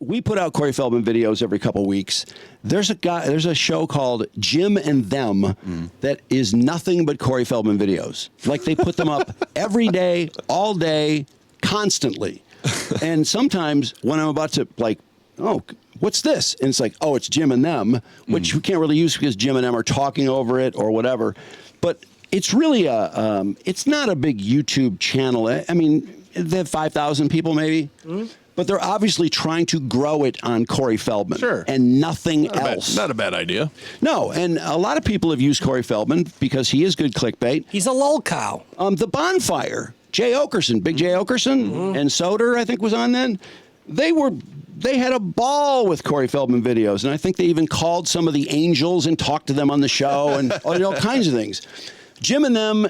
we put out Cory Feldman videos every couple weeks. There's a show called Jim and Them that is nothing but Cory Feldman videos. Like they put them up every day, all day, constantly. And sometimes when I'm about to like, oh, what's this? And it's like, oh, it's Jim and Them, which we can't really use because Jim and Them are talking over it or whatever. But it's really it's not a big YouTube channel. I mean, they have 5,000 people maybe. But they're obviously trying to grow it on Cory Feldman and nothing else. Not a bad idea. No, and a lot of people have used Cory Feldman because he is good clickbait. He's a lol cow. The Bonfire, Jay Okerson, Big Jay Okerson, and Soder, I think, was on then. They had a ball with Cory Feldman videos, and I think they even called some of the Angels and talked to them on the show and all kinds of things. Jim and Them,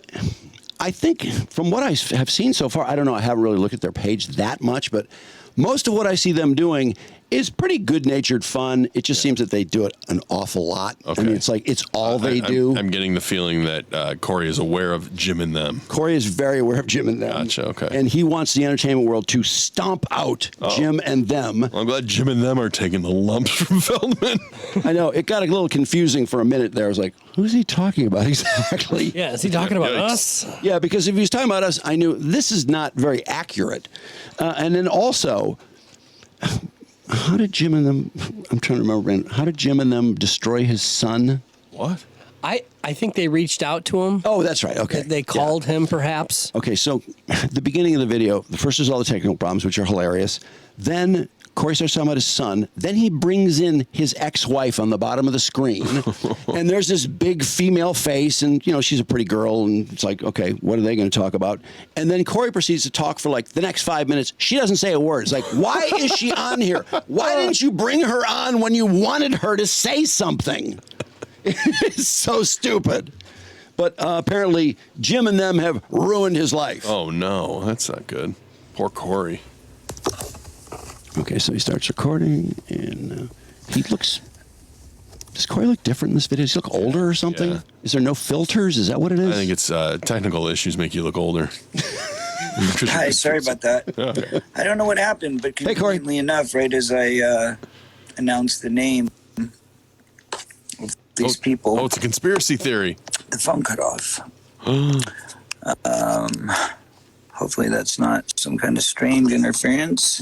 I think, from what I have seen so far, I don't know, I haven't really looked at their page that much, but most of what I see them doing is pretty good-natured fun. It just seems that they do it an awful lot. Okay. I mean, it's like it's all they do. I'm getting the feeling that Cory is aware of Jim and Them. Cory is very aware of Jim and Them. Gotcha, okay. And he wants the entertainment world to stomp out Jim and Them. Well, I'm glad Jim and Them are taking the lumps from Feldman. I know. It got a little confusing for a minute there. I was like, who's he talking about exactly? Yeah, is he talking about us? Yeah, because if he was talking about us, I knew this is not very accurate. And then also, how did Jim and Them, I'm trying to remember, how did Jim and Them destroy his son? What? I think they reached out to him. Oh, that's right. Okay. They called him, perhaps. Okay, so the beginning of the video, the first is all the technical problems, which are hilarious. Then Cory starts talking about his son. Then he brings in his ex-wife on the bottom of the screen. And there's this big female face, and, you know, she's a pretty girl, and it's like, okay, what are they going to talk about? And then Cory proceeds to talk for, like, the next 5 minutes. She doesn't say a word. It's like, why is she on here? Why didn't you bring her on when you wanted her to say something? It's so stupid. But apparently, Jim and Them have ruined his life. Oh, no. That's not good. Poor Cory. Okay, so he starts recording, and he looks... Does Cory look different in this video? Does he look older or something? Yeah. Is there no filters? Is that what it is? I think it's technical issues make you look older. Hi, sorry about that. I don't know what happened, but conveniently enough, right as I announced the name of these people... Oh, it's a conspiracy theory. The phone cut off. Hopefully that's not some kind of strange interference.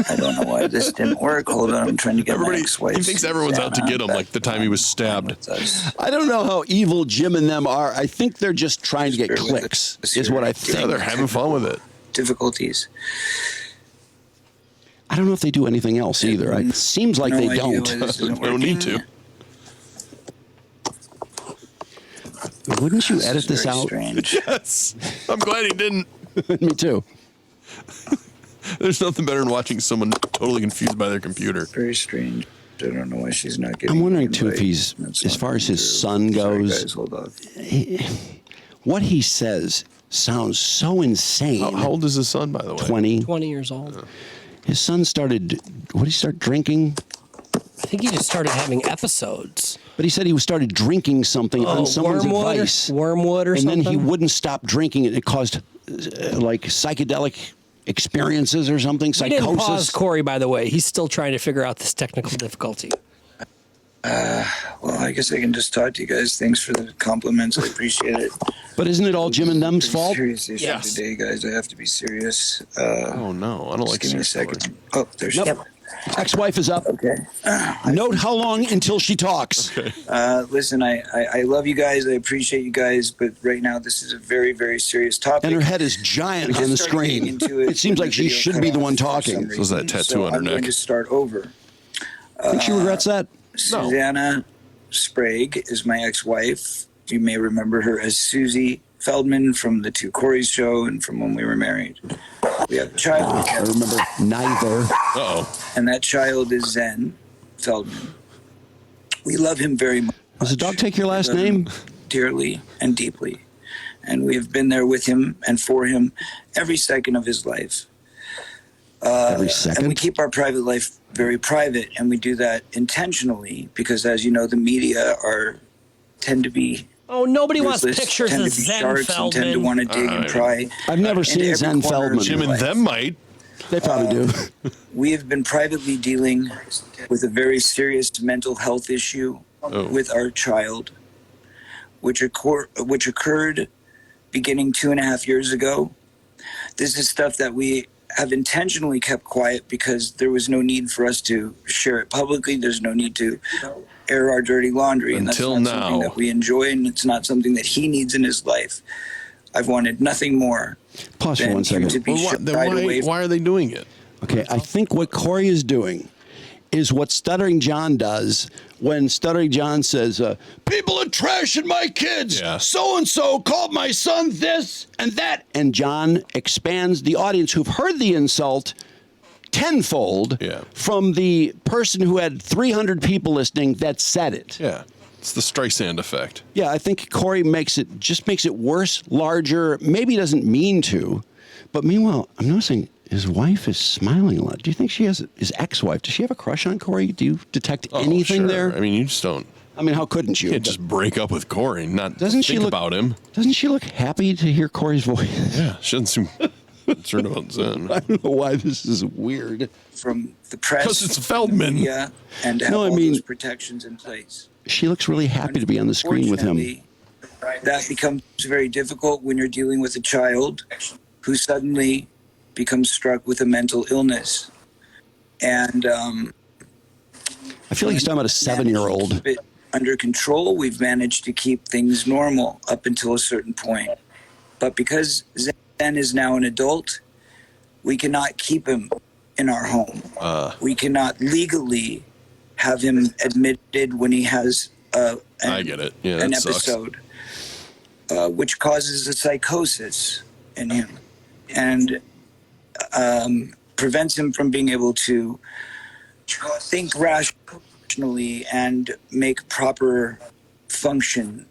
I don't know why this didn't work. Hold on, I'm trying to get my ex-wife. He thinks everyone's out to get him, like the time he was stabbed. I don't know how evil Jim and Them are. I think they're just trying to get clicks, is what I think. Yeah, they're having fun with it. Difficulties. I don't know if they do anything else either. It seems like they don't. They don't need to. Wouldn't you edit this out? Strange. Yes. I'm glad he didn't. Me too. There's nothing better than watching someone totally confused by their computer. Very strange. I don't know why she's not getting. I'm wondering too if he's, as far as his son goes, Sorry, guys, hold on. What he says sounds so insane. How old is his son, by the way? 20. 20 years old. Yeah. His son started, what did he start drinking? I think he just started having episodes. But he said he started drinking something on someone's advice. Wormwood or something. And then he wouldn't stop drinking it. It caused like psychedelic experiences or something, psychosis. We didn't pause Cory, by the way. He's still trying to figure out this technical difficulty. Well, I guess I can just talk to you guys. Thanks for the compliments. I appreciate it. But isn't it all Jim and Them's fault? Serious issue today, guys. I have to be serious. Oh, no. I don't like give me a second. Oh, there's Ex-wife is up. Okay. Note how long until she talks. Okay. Listen, I love you guys. I appreciate you guys. But right now, this is a very, very serious topic. And her head is giant on the screen. It seems like she should be the one talking. So is that tattoo on her I'm neck? going to start over. Think she regrets that? Susanna Sprague is my ex-wife. You may remember her as Susie Feldman from the Two Corys show and from when we were married. We have a child. I remember neither. Uh-oh. And that child is Zen Feldman. We love him very much. Does the dog take your last name? Dearly and deeply. And we have been there with him and for him every second of his life. Every second? And we keep our private life very private, and we do that intentionally because, as you know, the media tend to be... Oh, nobody wants ruthless, pictures tend of to be Zen sharks and tend to Feldman. want to dig and pry. I've never seen into every Zen corner of Feldman. Jim your and life. Them might. They probably do. We have been privately dealing with a very serious mental health issue with our child, which occurred beginning 2.5 years ago. This is stuff that we have intentionally kept quiet because there was no need for us to share it publicly. There's no need to air our dirty laundry. Until and that's not something now. that we enjoy, and it's not something that he needs in his life. I've wanted nothing more Pause for than 1 him second. to be Well, shied then away. why are they doing it? Okay, I think what Cory is doing is what Stuttering John does when Stuttering John says, people are trashing my kids. Yeah. So-and-so called my son this and that. And John expands the audience who've heard the insult tenfold from the person who had 300 people listening that said it. Yeah. It's the Streisand effect. Yeah, I think Cory makes it worse, larger. Maybe he doesn't mean to. But meanwhile, I'm noticing his wife is smiling a lot. Do you think she has his ex-wife? Does she have a crush on Cory? Do you detect anything sure. there? I mean, you just don't. I mean, how couldn't you? You can't just break up with Cory and not Doesn't she think look- about him. Doesn't she look happy to hear Cory's voice? Yeah, she doesn't seem concerned about Zen. I don't know why this is weird. From the press, Because it's Feldman. media, and to have No, I all mean- those protections in place. She looks really happy to be on the screen with him. Unfortunately, that becomes very difficult when you're dealing with a child who suddenly becomes struck with a mental illness. And I feel like he's talking about a 7-year-old. keep it under control. We've managed to keep things normal up until a certain point. But because Zen is now an adult, we cannot keep him in our home. We cannot legally have him admitted when he has I get it. Yeah, an that sucks. episode, which causes a psychosis in him and prevents him from being able to think rationally and make proper functions.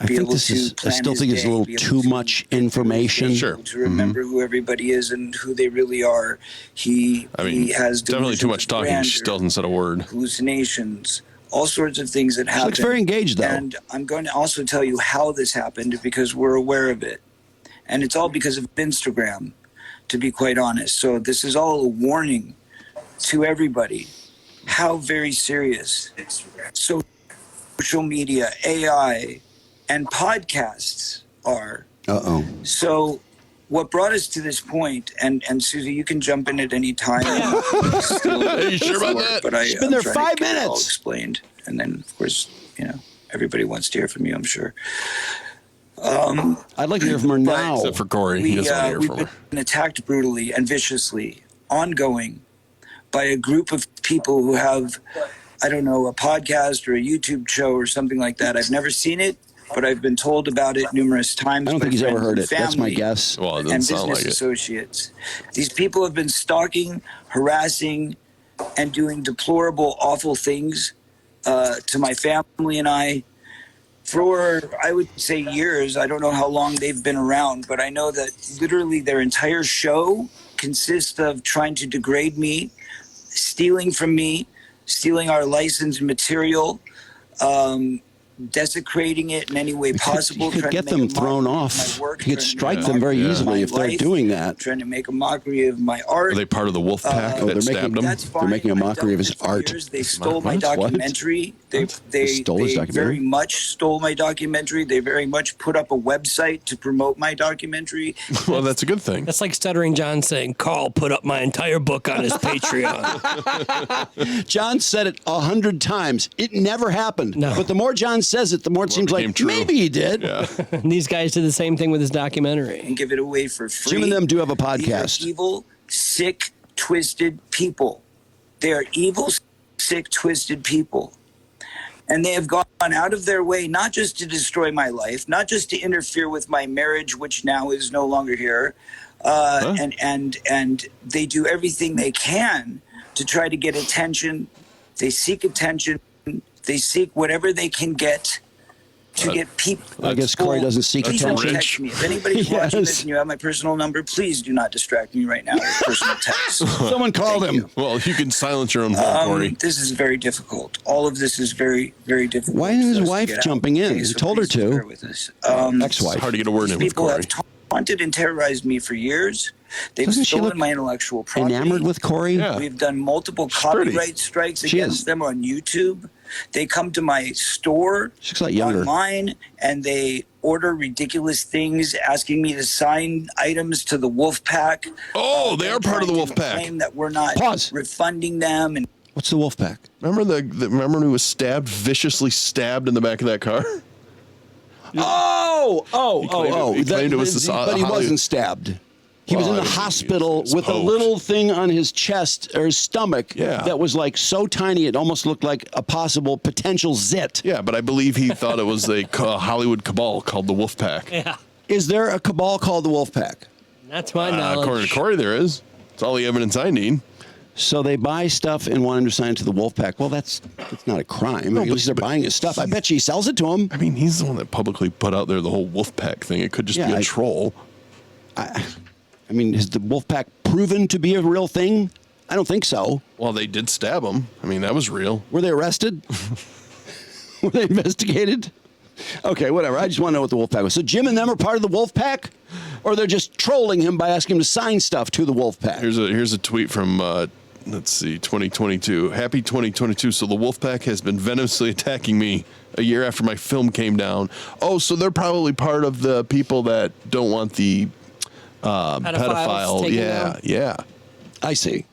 I think this is, I still think it's a little too much information. Sure. To remember who everybody is and who they really are. He has definitely too much delusions of talking. She grandeur, still hasn't said a word. hallucinations, all sorts of things that happen. She looks very engaged, though. And I'm going to also tell you how this happened because we're aware of it. And it's all because of Instagram, to be quite honest. So this is all a warning to everybody how very serious social media, AI, and podcasts are. Uh-oh. So what brought us to this point, and Susie, you can jump in at any time. Are you sure about that? But She's been there I'm trying 5 to get it all minutes. explained. And then, of course, everybody wants to hear from you, I'm sure. I'd like to hear from her now. Except for Cory. He doesn't want to hear We've from her. been attacked brutally and viciously, ongoing, by a group of people who have, I don't know, a podcast or a YouTube show or something like that. I've never seen it, but I've been told about it numerous times. I don't by think he's ever friends heard and it. That's my family guess. Well, it doesn't and sound business like it. associates. These people have been stalking, harassing, and doing deplorable, awful things to my family and I for, I would say, years. I don't know how long they've been around, but I know that literally their entire show consists of trying to degrade me, stealing from me, stealing our licensed material, desecrating it in any way possible. You could trying get to make them a thrown mockery of off. my work, You could trying to strike make a them very mockery of easily my if they're life, doing that. trying to make a mockery of my art. Are they part of the wolf pack Oh, that they're stabbed him? That's fine. They're making a I've mockery done of his it for art. years. They stole my What? documentary. They stole his documentary? very much stole my documentary. They very much put up a website to promote my documentary. Well, that's a good thing. That's like Stuttering John saying, Carl put up my entire book on his Patreon. John said it 100 times. It never happened. No. But the more John says it, the more it seems became like true. maybe he did. Yeah. And these guys did the same thing with his documentary. And give it away for free. Jim and them do have a These podcast. are evil, sick, twisted people. They are evil, sick, twisted people. And they have gone out of their way not just to destroy my life, not just to interfere with my marriage, which now is no longer here, and they do everything they can to try to get attention. They seek attention. They seek whatever they can get to get people. I guess Cory doesn't seek Please don't attention. text me. If anybody's watching Yes. this and you have my personal number, please do not distract me right now with personal texts. Someone called him. Well, you can silence your own phone, Cory. This is very difficult. All of this is very, very difficult. Why isn't his for us to wife get out. jumping in? Okay, You so told her please to. bear with us. It's Ex-wife. hard to get a word in with People Cory. have taunted and terrorized me for years. They've Doesn't she look stolen my intellectual property. enamored with Cory? Yeah. We've done multiple pretty. copyright strikes She against is. them on YouTube. They come to my store She looks like younger. online and they order ridiculous things, asking me to sign items to the Wolf Pack. Oh, they They're are part of the trying Wolf to Pack. Claim that we're not Pause. refunding them. And What's the wolf pack? Remember remember when he was stabbed, viciously stabbed in the back of that car? Oh. He claimed it was but he Hollywood. wasn't stabbed. He was Well, in the I mean, hospital it's with a poked. little thing on his chest or his stomach Yeah. that was like so tiny it almost looked like a possible potential zit. Yeah, but I believe he thought it was a Hollywood cabal called the Wolf Pack. Yeah. Is there a cabal called the Wolf Pack? That's my knowledge. According to Cory, there is. It's all the evidence I need. So they buy stuff and want him to sign it to the Wolf Pack. Well, that's not a crime. At least they're buying his stuff. I bet you he sells it to him. I mean, he's the one that publicly put out there the whole Wolf Pack thing. It could just be a troll. I mean, has the Wolf Pack proven to be a real thing? I don't think so. Well, they did stab him. I mean, that was real. Were they arrested? Were they investigated? Okay, whatever. I just want to know what the Wolf Pack was. So Jim and them are part of the Wolf Pack? Or they're just trolling him by asking him to sign stuff to the Wolf Pack? Here's a tweet from, let's see, 2022. Happy 2022. So the Wolf Pack has been venomously attacking me a year after my film came down. Oh, so they're probably part of the people that don't want the pedophile. taken Yeah, down. yeah. I see.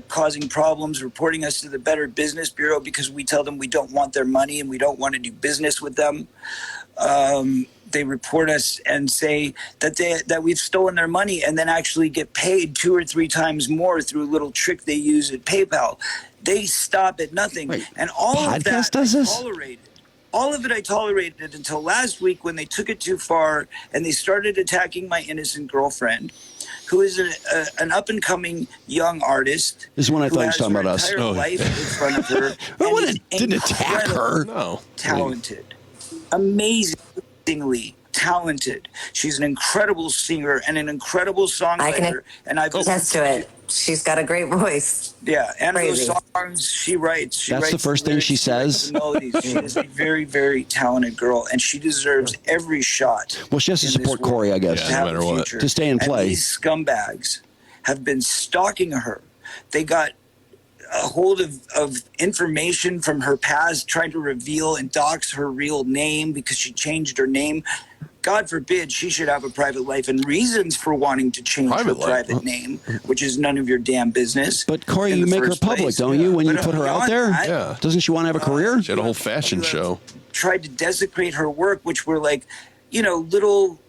causing problems, reporting us to the Better Business Bureau because we tell them we don't want their money and we don't want to do business with them. They report us and say that we've stolen their money and then actually get paid 2 or 3 times more through a little trick they use at PayPal. They stop at nothing. Wait, and all of Podcast that does I this? tolerated. All of it I tolerated until last week when they took it too far and they started attacking my innocent girlfriend, who is an up-and-coming young artist. This is when I who thought you were has talking her about us. entire Oh. life in front of her. Well, and it is didn't attack her. incredibly No. Talented. Amazingly talented. She's an incredible singer and an incredible songwriter. And I've attest to it. She's got a great voice. yeah, and those Crazy. songs she writes. She That's the writes first thing lyrics, she she writes says? the melodies. She is a very, very talented girl, and she deserves every shot. Well, she has to in support this world Cory, I guess. to Yeah, have no a matter what. future. To stay and play. And these scumbags have been stalking her. They got a hold of information from her past, trying to reveal and dox her real name because she changed her name. God forbid she should have a private life and reasons for wanting to change Private her life? private name, which is none of your damn business. But Cory, in you the make her first public, place. don't you, when you But put her out beyond there? that, Yeah. Doesn't she want to have a career? She had a whole fashion show. tried to desecrate her work, which were like,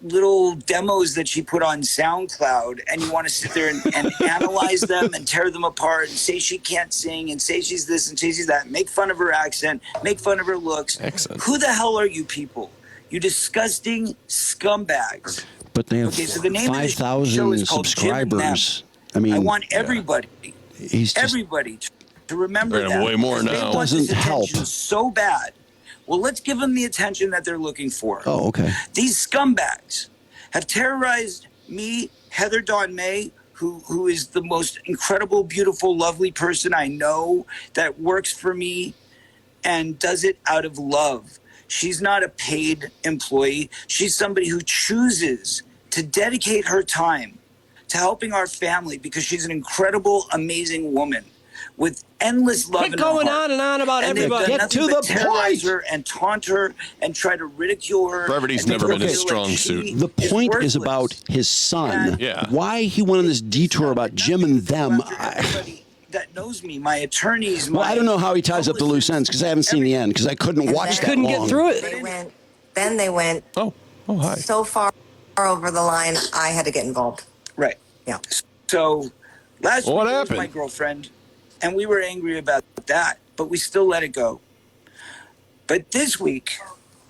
little demos that she put on SoundCloud, and you want to sit there and analyze them and tear them apart and say she can't sing and say she's this and say she's that, make fun of her accent, make fun of her looks. Accent. Who the hell are you people? You disgusting scumbags. But they have Okay, so the name of the show 5,000 is called Jim and Them. subscribers. I mean, I want everybody he's just, everybody to remember They're gonna that. have way more because they now. want this Doesn't help. attention so bad. Well, let's give them the attention that they're looking for. Oh, okay. These scumbags have terrorized me, Heather Dawn May, who is the most incredible, beautiful, lovely person I know that works for me and does it out of love. She's not a paid employee. She's somebody who chooses to dedicate her time to helping our family because she's an incredible, amazing woman with endless love Quit in her going heart. on and on about And they've everybody. done Get nothing to but the terrorize point. her and taunt her and try to ridicule her. Brevity's and make never her been his feel strong like suit. she The point is worthless. about his son. Yeah. Why he went on this detour about Jim and them. Everybody that knows me, my attorneys. Well, I don't know how he ties up the loose publicists, ends because I haven't seen the end because I couldn't And watch then- that Couldn't long. get through it. They went Oh, hi. so far over the line, I had to get involved. Right. Yeah. So last Well, what week it was happened? my girlfriend, and we were angry about that, but we still let it go. But this week,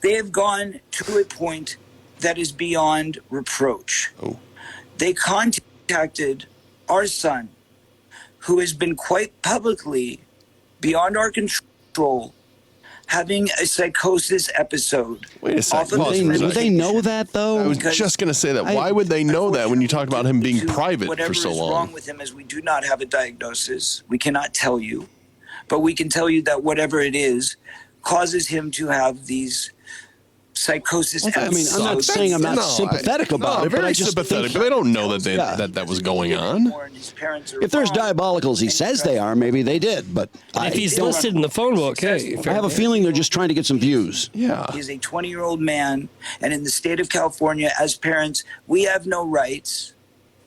they have gone to a point that is beyond reproach. Oh. They contacted our son, who has been quite publicly beyond our control, having a psychosis episode. Wait a off second. of Pause his for a Would second. they know that though? I was Because just going to say that. I- Why would they know that when you talk about him being Unfortunately, private whatever for so is long? wrong with him is we do not have a diagnosis. We cannot tell you, but we can tell you that whatever it is causes him to have these psychosis. I mean, I'm not saying I'm not sympathetic about it, but very I just sympathetic, think, but they don't know that was going on. if there's diabolicals, he says they are, maybe they did. But If he's listed in the phone book, hey. I have a feeling they're just trying to get some views. Yeah. He's a 20-year-old man, and in the state of California, as parents, we have no rights.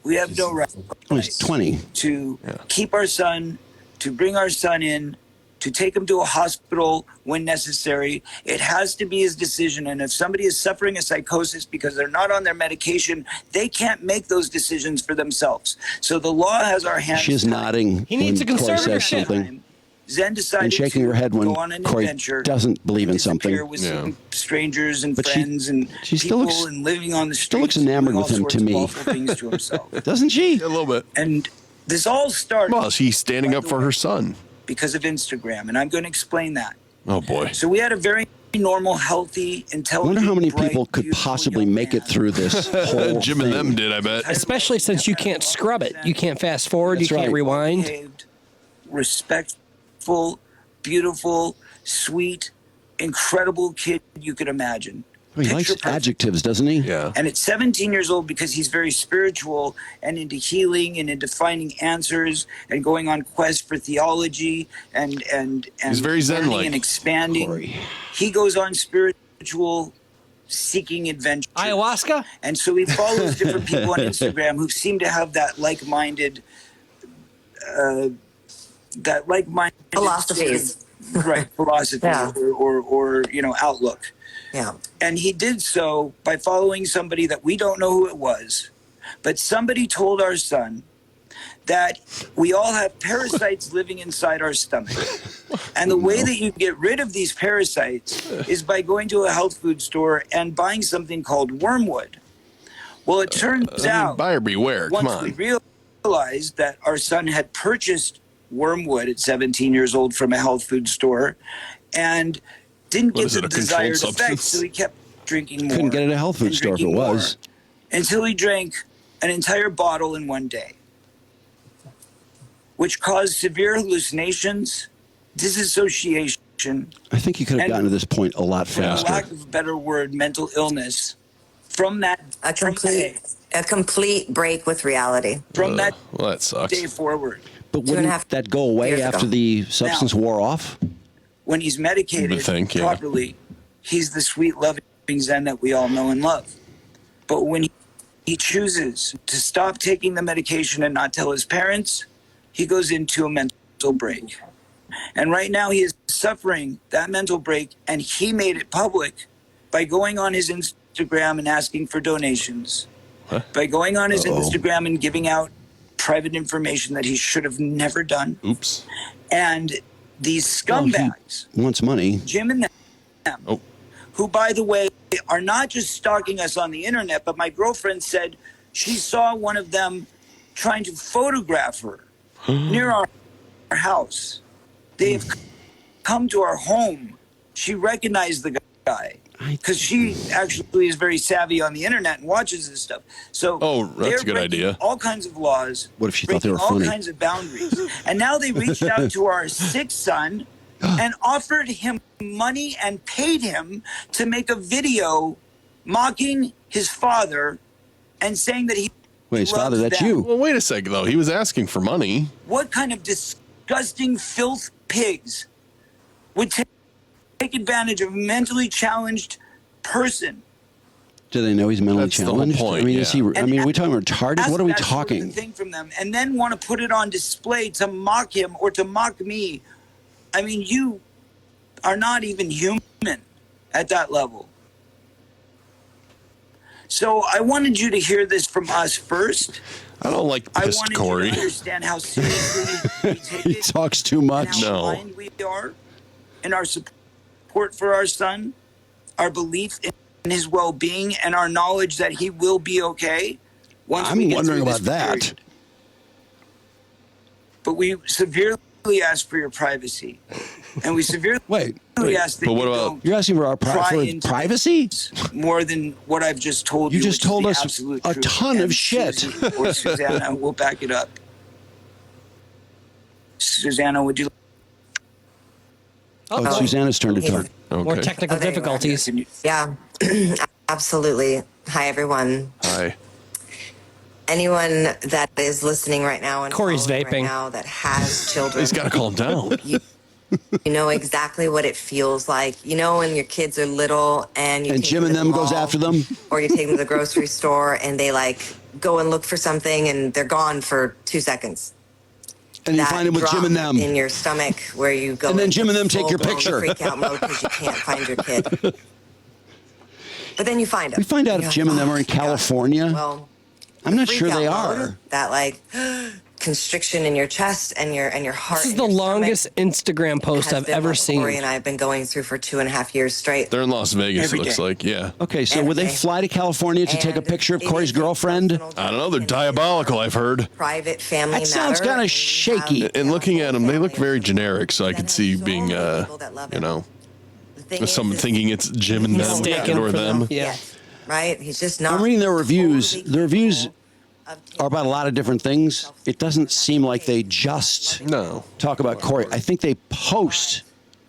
We have no rights. Oh, he's 20. To keep our son, to bring our son in, to take him to a hospital when necessary. It has to be his decision. And if somebody is suffering a psychosis because they're not on their medication, they can't make those decisions for themselves. So the law has our hands. She is nodding. He needs a when Cory says conservatorship. something, Zen decided and shaking to her head when go on an Cory adventure, doesn't believe in disappear something. with some strangers and But friends and she still people looks- and living on the streets. still looks enamored doing with all him sorts to of me. awful things to himself. Doesn't she? A little bit. And this all started Well, she's standing up for her son. because of Instagram, and I'm going to explain that. Oh, boy. So we had a very normal, healthy, I intelligent, wonder how many bright, people could beautiful possibly young make it man. through this whole Jim and thing. them did, I bet. Especially since you can't scrub it. You can't fast forward. That's you can't right. rewind. Behaved, respectful, beautiful, sweet, incredible kid you could imagine. He likes Picture perfect. adjectives, doesn't he? Yeah. And at 17 years old, because he's very spiritual and into healing and into finding answers and going on quests for theology and He's very Zen-like. learning and expanding, Cory. he goes on spiritual seeking adventure. Ayahuasca? And so he follows different people on Instagram who seem to have that like-minded Philosophies. right, philosophy Yeah. or outlook. Yeah. And he did so by following somebody that we don't know who it was, but somebody told our son that we all have parasites living inside our stomach. And the way that you get rid of these parasites is by going to a health food store and buying something called wormwood. Well, it turns out, Buyer beware. Come once we on. realized that our son had purchased wormwood at 17 years old from a health food store and didn't What get is the it, a controlled desired substance? effects, so he kept drinking more. Couldn't get it at a health food and store if it drinking was. more, until he drank an entire bottle in one day, which caused severe hallucinations, disassociation, I think you could have And- gotten to this point a lot for faster. lack of a better word, mental illness. From that A complete break with reality. from that Well, that sucks. day forward, But and a wouldn't half that go away years after ago. the substance wore off? when he's medicated You would think, yeah. properly, he's the sweet, loving Zen that we all know and love. But when he chooses to stop taking the medication and not tell his parents, he goes into a mental break. And right now he is suffering that mental break, and he made it public by going on his Instagram and asking for donations, by going on his Instagram and giving out private information that he should have never done. Oops. And these Well, scumbags, he wants money. Jim and them, Oh. who, by the way, are not just stalking us on the internet, but my girlfriend said she saw one of them trying to photograph her near our house. They have come to our home. She recognized the guy because she actually is very savvy on the internet and watches this stuff. So Oh, that's they're a good breaking idea. all kinds of laws. What if she thought they breaking were all funny? kinds of boundaries. And now they reached out to our sixth son and offered him money and paid him to make a video mocking his father and saying that he Wait, his father, loves that's them. you. Well, wait a second, though. He was asking for money. What kind of disgusting filth pigs would take advantage of a mentally challenged person? Do they know he's mentally That's the whole challenged? point, I mean, is he? yeah. I mean, are we talking retarded? Ask What are we that sort of talking? thing from them, and then want to put it on display to mock him or to mock me. I mean, you are not even human at that level. So I wanted you to hear this from us first. I don't like I pissed wanted Cory. you to understand how seriously we take He it. talks too And much. how No. blind we are in our support for our son, our belief in his well-being, and our knowledge that he will be okay. Once we I'm get wondering through about this that. period. But we severely ask for your privacy, and we severely Wait, ask that but you what about- don't you're asking for our pry for into privacy? more than what I've just told you. You just which is told the us absolute a truth. ton of And shit. Susie or Susanna will back it up. Susanna, would you? Oh, it's Susanna's turn to talk. More Okay. technical there you are. difficulties. Yeah, absolutely. Hi, everyone. Hi. Anyone that is listening right now and Cory's following vaping. right now that has children, He's got to calm down. you know exactly what it feels like. You know when your kids are little and you And take Jim them and to them the goes mall, after them. or you take them to the grocery store and they like go and look for something and they're gone for 2 seconds. And you That find him with Jim drop and them. in your stomach where you go And then into Jim and them take your full-blown picture. freak out mode because you can't find your kid. But then you find them. We find out if Jim and them are in California. Well, I'm not the sure they freak out are. mode, that like constriction in your chest and your heart. This is and the your stomach longest Instagram post has I've been ever what seen. Cory and I have been going through for 2.5 years straight. They're in Las Vegas, Every it looks day. like. Yeah. Okay, so Every would they day. fly to California to take a And picture of it Cory's is a girlfriend? personal I don't know. They're journey. diabolical, I've heard. Private family That sounds matter. kinda You shaky. have And looking at them, they look family very of generic, so I could see so being, many people that love you him. know, The thing is, someone is thinking it's Jim and them Mistaken or for them. them. Yeah. yes, right? He's just not. I'm reading their reviews. totally The reviews capable of taking are about a lot of different things. It doesn't seem like they just No. talk about Cory. I think they post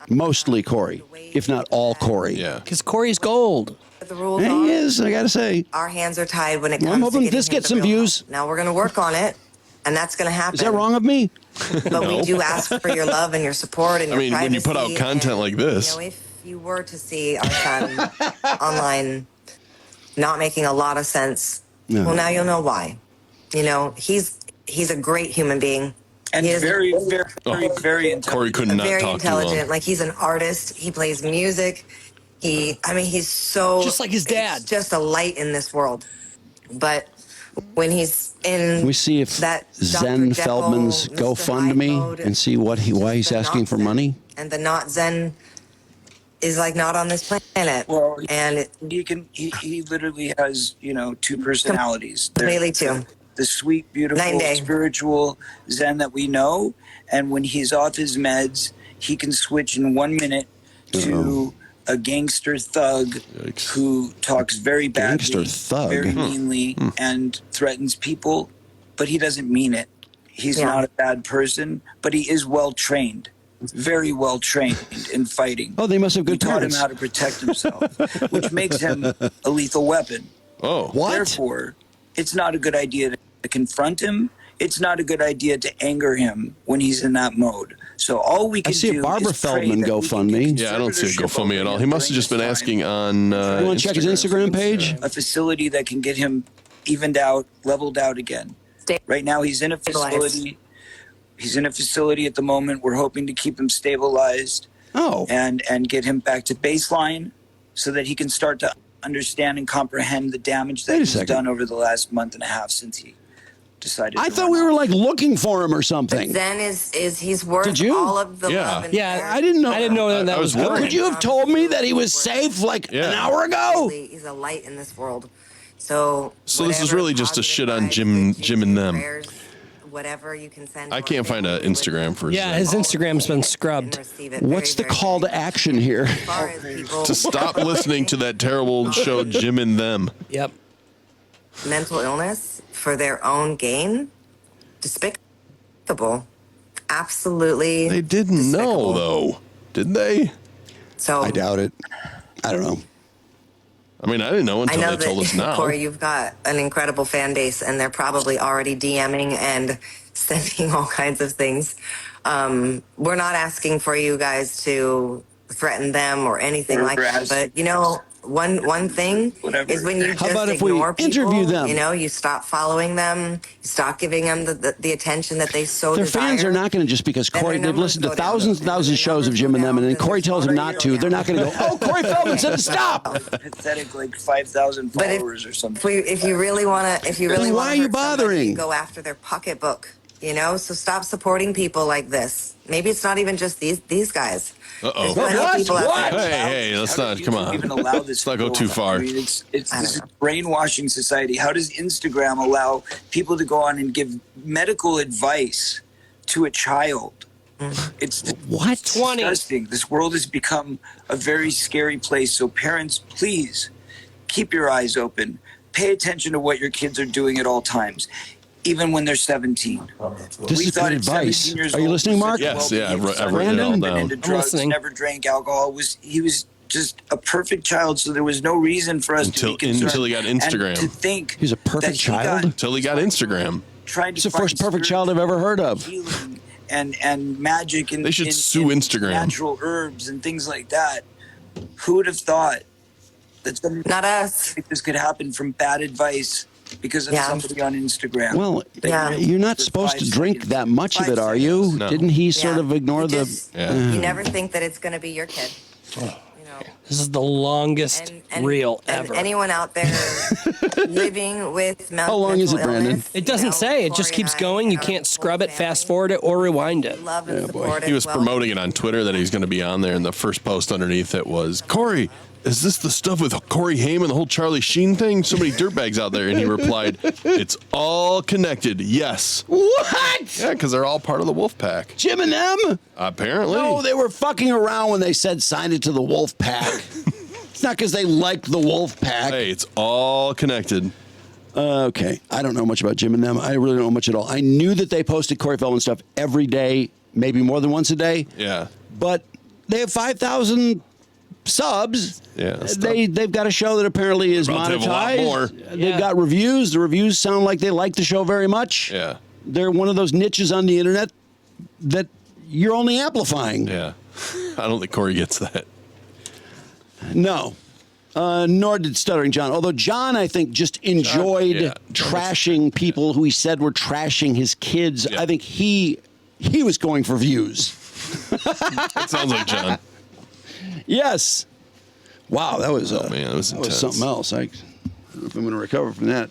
mostly Cory, if not all Cory. Yeah. Because Cory's gold. the rules And are. he is, I gotta say. Our hands are tied when it Well, comes I'm hoping to getting this him gets the some real views. help. Now we're going to work on it, and that's going to happen. Is that wrong of me? But we do ask for your love and your support and I your mean, when you put out privacy, content and, like this. you know, if you were to see our son online not making a lot of sense, No. well, now you'll know why. You know, he's a great human being. And He is very, very, very, very Cory intelligent. could not very talk too long. intelligent. Like he's an artist. He plays music. He's so Just like his dad. He's just a light in this world. But when he's in, We see if that Zen Dr. Jekyll, Feldman's Mr. GoFundMe Hyde mode, and see why he's the asking not for Zen. money. And the not Zen is like not on this planet. Well, and he literally has, two personalities. completely There's too. the sweet, beautiful, 9 day. spiritual Zen that we know, and when he's off his meds, he can switch in 1 minute to a gangster thug Yikes. who talks very badly, Gangster thug. very meanly, and threatens people, but he doesn't mean it. He's Yeah. not a bad person, but he is well trained, very well trained in fighting. Oh, they must have We good taught him parents. how to protect himself, which makes him a lethal weapon. Oh. What? Therefore, it's not a good idea to confront him. It's not a good idea to anger him when he's in that mode. So all we can see a do Barbara is pray Feldman that we can GoFundMe. get Yeah, I don't see a conservatorship GoFundMe at over all. him He must have during just been this time. asking on You want to check his Instagram page? A facility that can get him evened out, leveled out again. Right now, he's in a facility. He's in a facility at the moment. We're hoping to keep him stabilized Oh, and get him back to baseline so that he can start to understand and comprehend the damage that Wait a he's second. done over the last month and a half since he decided I to thought run we were off. like looking for him or something. Zen is he's worth Did you? all of the Yeah. love and Yeah, care. I didn't know. I didn't know that I was was going. worried. Could you have told me that he was safe like Yeah. an hour ago? He's a light in this world. So So this is whatever really just a positive shit on vibes, Jim good and them. prayers, whatever you can send. I to can't our find an family, Instagram for Yeah, Zen. his Instagram's been scrubbed. and receive it What's the very, very, call to very action here? As far as people To stop listening to that terrible show, Jim and Them. Yep. mental illness for their own gain, despicable. Absolutely. They didn't know, despicable. though. Did they? So I doubt it. I don't know. I mean, I didn't know I until know they told us that, now. Cory, you've got an incredible fan base, and they're probably already DMing and sending all kinds of things. We're not asking for you guys to threaten them or anything Or like that. harass. But, one thing Whatever. is when you How just about if we ignore people, interview them? you stop following them, you stop giving them the attention that they so Their desire. fans are not going to just because Then Cory, their they've numbers listened to go down. thousands and thousands of Their shows of numbers Jim go and them, and down, then then Cory their tells them numbers not go to. They're down. not going to go, oh, Cory Feldman said to stop. Pathetic, like 5,000 But if- followers or something. If you really want to, Then why are you bothering? Go after their pocketbook. So stop supporting people like this. Maybe it's not even just these guys. Uh-oh. There's plenty of What? people out What? there. Hey, let's How not, does come YouTube on. Even allow this Let's not go to too far. I mean, this is don't a know. brainwashing society. How does Instagram allow people to go on and give medical advice to a child? It's What? 20. disgusting. This world has become a very scary place. So parents, please keep your eyes open. Pay attention to what your kids are doing at all times. even when they're 17. This is good at advice. 17 years Are you old, listening, was Mark? such a Yes, yeah, I've well-behaved son, written it all never been down. into I'm drugs, listening. never drank alcohol. He was just a perfect child, so there was no reason for us to be concerned. Until he got Instagram. And to think He's a perfect that child? Until he got Instagram. Tried It's to the first find perfect child I've ever heard of. healing and magic and They should sue Instagram. natural herbs and things like that. Who would have thought that something Not us. like this could happen from bad advice because of Yeah. somebody on Instagram? Well, Yeah. you're not For supposed 5 to drink seconds. that much of 5 it, are you? seconds. No. Didn't he sort Yeah. of ignore You the? just- Yeah. You never think that it's going to be your kid. You know. This is the longest reel ever. And anyone out there living with How long is it, mental Brandon? illness, It doesn't say. It just Cory keeps and I going. You and can't our scrub whole it, fast family, forward it, or rewind it. love and support He was as well. promoting it on Twitter that he's going to be on there, and the first post underneath it was, Cory, is this the stuff with Corey Haim and the whole Charlie Sheen thing? So many dirtbags out there. And he replied, it's all connected. Yes. What? Yeah, because they're all part of the Wolf Pack. Jim and them? Apparently. No, they were fucking around when they said sign it to the Wolf Pack. It's not because they liked the Wolf Pack. Hey, it's all connected. Okay, I don't know much about Jim and them. I really don't know much at all. I knew that they posted Cory Feldman stuff every day, maybe more than once a day. Yeah. But they have 5,000 subs. Yeah, that's They've got a show that apparently is About to have a lot monetized. more. They've Yeah. got reviews. The reviews sound like they like the show very much. Yeah. They're one of those niches on the internet that you're only amplifying. Yeah. I don't think Corey gets that. No. Nor did Stuttering John. Although John, I think, just enjoyed yeah. trashing people who he said were trashing his kids. Yeah. I think he was going for views. That sounds like John. Yes. Wow, that was Man, that was intense. something else. I don't know if I'm going to recover from that.